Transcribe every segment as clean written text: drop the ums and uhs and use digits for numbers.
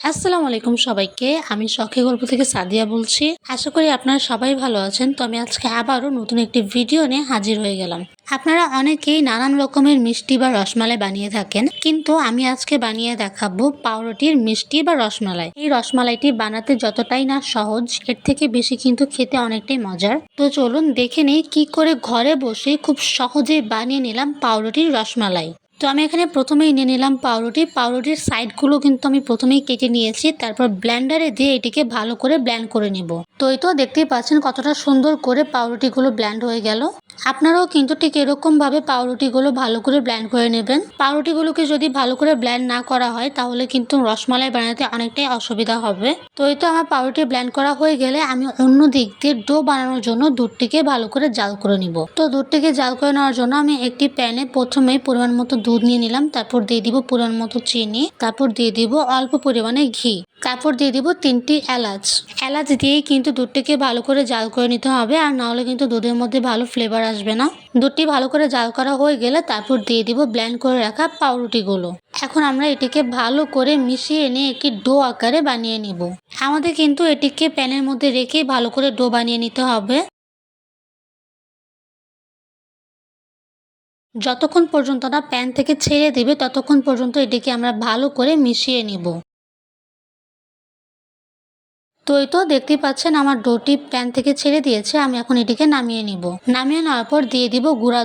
আসসালামু আলাইকুম সবাইকে। আমি শখে গল্প থেকে সাদিয়া বলছি। আশা করি আপনারা সবাই ভালো আছেন। তো আমি আজকে আবারও নতুন একটি ভিডিও নিয়ে হাজির হয়ে গেলাম। আপনারা অনেকেই নানান রকমের মিষ্টি বা রসমালাই বানিয়ে থাকেন, কিন্তু আমি আজকে বানিয়ে দেখাবো পাউরুটির মিষ্টি বা রসমালাই। এই রসমালাইটি বানাতে যতটাই না সহজ, এর থেকে বেশি কিন্তু খেতে অনেকটাই মজার। তো চলুন দেখে নেই কি করে ঘরে বসে খুব সহজেই বানিয়ে নিলাম পাউরুটির রসমালাই। তো আমি এখানে প্রথমেই নিয়ে নিলাম পাউরুটির সাইডগুলো কিন্তু আমি প্রথমেই কেটে নিয়েছি। তারপর ব্লেন্ডারে দিয়ে এটিকে ভালো করে ব্লেন্ড করে নেব। তো এই তো দেখতেই পাচ্ছেন কতটা সুন্দর করে পাউরুটিগুলো ব্লেন্ড হয়ে গেল। আপনারাও কিন্তু ঠিক এরকম ভাবে পাউরুটিগুলো ভালো করে ব্লেন্ড করে নেবেন। পাউরুটিগুলোকে যদি ভালো করে ব্লেন্ড না করা হয় তাহলে কিন্তু রসমালাই বানাতে অনেকটাই অসুবিধা হবে। তো এই তো আমার পাউরুটি ব্লেন্ড করা হয়ে গেলে আমি অন্য দিক দিয়ে ডো বানানোর জন্য দুধটিকে ভালো করে জাল করে নিব। তো দুধটিকে জাল করে নেওয়ার জন্য আমি একটি প্যানে প্রথমে পরিমাণ মতো দুধ নিয়ে নিলাম, তারপর দিয়ে দিব পরিমাণ মতো চিনি, তারপর দিয়ে দিব অল্প পরিমাণে ঘি, তারপর দিয়ে দিব 3টি এলাচ দিয়েই কিন্তু দুধটিকে ভালো করে জাল করে নিতে হবে, আর না হলে কিন্তু দুধের মধ্যে ভালো ফ্লেভার আসবে না। দুধটি ভালো করে জাল করা হয়ে গেলে তারপর দিয়ে দিব ব্লেন্ড করে রাখা পাউরুটিগুলো। এখন আমরা এটিকে ভালো করে মিশিয়ে এনে একটি ডো আকারে বানিয়ে নিব। আমাদের কিন্তু এটিকে প্যানের মধ্যে রেখে ভালো করে ডো বানিয়ে নিতে হবে। যতক্ষণ পর্যন্ত না প্যান থেকে ছেড়ে দিবে ততক্ষণ পর্যন্ত এটিকে আমরা ভালো করে মিশিয়ে নিব। তো এই তো দেখতেই পাচ্ছেন আমার ডোটি প্যান থেকে ছেড়ে দিয়েছে। আমি এখন এটিকে নামিয়ে নিব। নামিয়ে নেওয়ার পর দিয়ে দিব গুঁড়া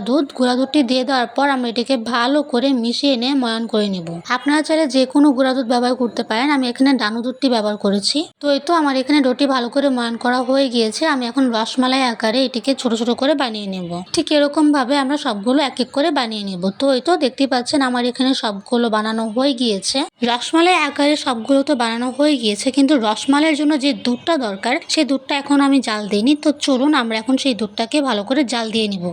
দুধটি দিয়ে দেওয়ার পর আমরা এটিকে ভালো করে মিশিয়ে নিয়ে ময়ান করে নিব। আপনারা চাইলে যে কোনো গুঁড়া দুধ ব্যবহার করতে পারেন, আমি এখানে ডানো দুধটি ব্যবহার করেছি। তো এই তো আমার এখানে ডোটি ভালো করে ময়ান করা হয়ে গিয়েছে। আমি এখন রসমালাই আকারে এটিকে ছোট ছোট করে বানিয়ে নেব। ঠিক এরকম ভাবে আমরা সবগুলো এক এক করে বানিয়ে নিব। তো এই তো দেখতেই পাচ্ছেন আমার এখানে সবগুলো বানানো হয়ে গিয়েছে। রসমালাই আকারে সবগুলো তো বানানো হয়ে গিয়েছে, কিন্তু রসমালাইয়ের জন্য যে দুধটা দরকার সেই দুধটা এখন আমি জাল দিইনি। তো চলুন আমরা এখন সেই দুধটাকে ভালো করে জাল দিয়ে নিব।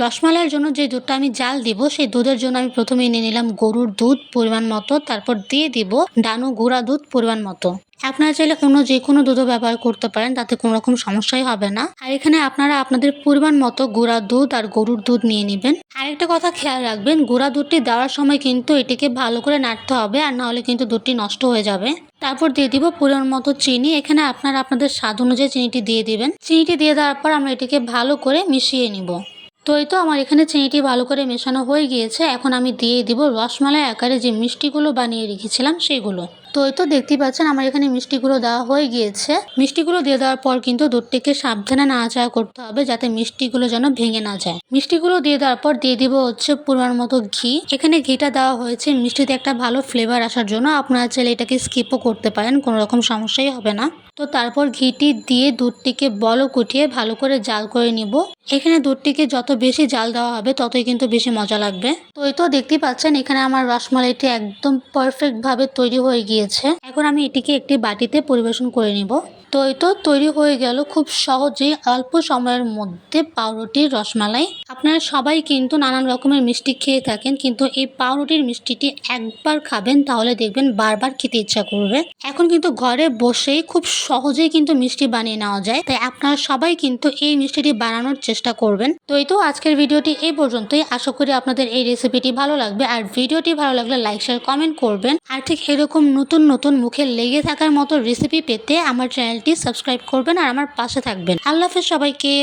রসমালাইয়ের জন্য যে দুধটা আমি জাল দিব সেই দুধের জন্য আমি প্রথমে নিয়ে নিলাম গরুর দুধ পরিমাণ মতো, তারপর দিয়ে দিব ডানো গুঁড়া দুধ পরিমাণ মতো। আপনারা চাইলে অন্য যে কোনো দুধও ব্যবহার করতে পারেন, তাতে কোনো রকম সমস্যাই হবে না। আর এখানে আপনারা আপনাদের পরিমাণ মতো গুঁড়া দুধ আর গরুর দুধ নিয়ে নেবেন। আরেকটা কথা খেয়াল রাখবেন, গুঁড়া দুধটি দেওয়ার সময় কিন্তু এটিকে ভালো করে নাড়তে হবে, আর না হলে কিন্তু দুধটি নষ্ট হয়ে যাবে। তারপর দিয়ে দিব পরিমাণ মতো চিনি। এখানে আপনারা আপনাদের স্বাদ অনুযায়ী চিনিটি দিয়ে দিবেন। চিনিটি দিয়ে দেওয়ার পর আমরা এটিকে ভালো করে মিশিয়ে নিব। তো এই তো আমার এখানে চিনিটি ভালো করে মেশানো হয়ে গিয়েছে। এখন আমি দিয়ে দিব রসমালাই আকারে যে মিষ্টিগুলো বানিয়ে রেখেছিলাম সেগুলো। তো এই তো দেখতেই পাচ্ছেন আমার এখানে মিষ্টিগুলো দেওয়া হয়ে গিয়েছে। মিষ্টিগুলো দিয়ে দেওয়ার পর কিন্তু দুধটিকে সাবধানে নাড়াচাড়া করতে হবে যাতে মিষ্টিগুলো যেন ভেঙে না যায়। মিষ্টিগুলো দিয়ে দেওয়ার পর দিয়ে দিব হচ্ছে পরিমাণ মতো ঘি। এখানে ঘিটা দেওয়া হয়েছে মিষ্টিতে একটা ভালো ফ্লেভার আসার জন্য। আপনারা চাইলে এটাকে স্কিপও করতে পারেন, কোনো রকম সমস্যাই হবে না। তো তারপর ঘিটি দিয়ে দুধটিকে বলক উঠিয়ে ভালো করে জাল করে নিব। এখানে দুধটিকে যত বেশি জাল দেওয়া হবে ততই কিন্তু বেশি মজা লাগবে। তো এই তো দেখতেই পাচ্ছেন এখানে আমার রসমালাইটি একদম পারফেক্ট ভাবে তৈরি হয়ে গিয়েছে। এখন আমি এটিকে একটি বাটিতে পরিবেশন করে নিব। তো এই তো তৈরি হয়ে গেল খুব সহজেই অল্প সময়ের মধ্যে পাউরুটির রসমালাই। আপনারা সবাই কিন্তু নানান রকমের মিষ্টি খেয়ে থাকেন, কিন্তু এই পাউরুটির মিষ্টিটি একবার খাবেন তাহলে দেখবেন বারবার খেতে ইচ্ছা করবে। এখন কিন্তু ঘরে বসেই খুব সহজেই কিন্তু মিষ্টি বানিয়ে নেওয়া যায়, তাই আপনারা সবাই কিন্তু এই মিষ্টিটি বানানোর চেষ্টা করবেন। তো এই তো আজকের ভিডিওটি এই পর্যন্তই। আশা করি আপনাদের এই রেসিপিটি ভালো লাগবে, আর ভিডিওটি ভালো লাগলে লাইক শেয়ার কমেন্ট করবেন। আর ঠিক এরকম নতুন নতুন মুখে লেগে থাকার মতো রেসিপি পেতে আমার চ্যানেলটি সাবস্ক্রাইব করবেন আর আমার পাশে থাকবেন। আল্লাহ হাফেজ সবাইকে।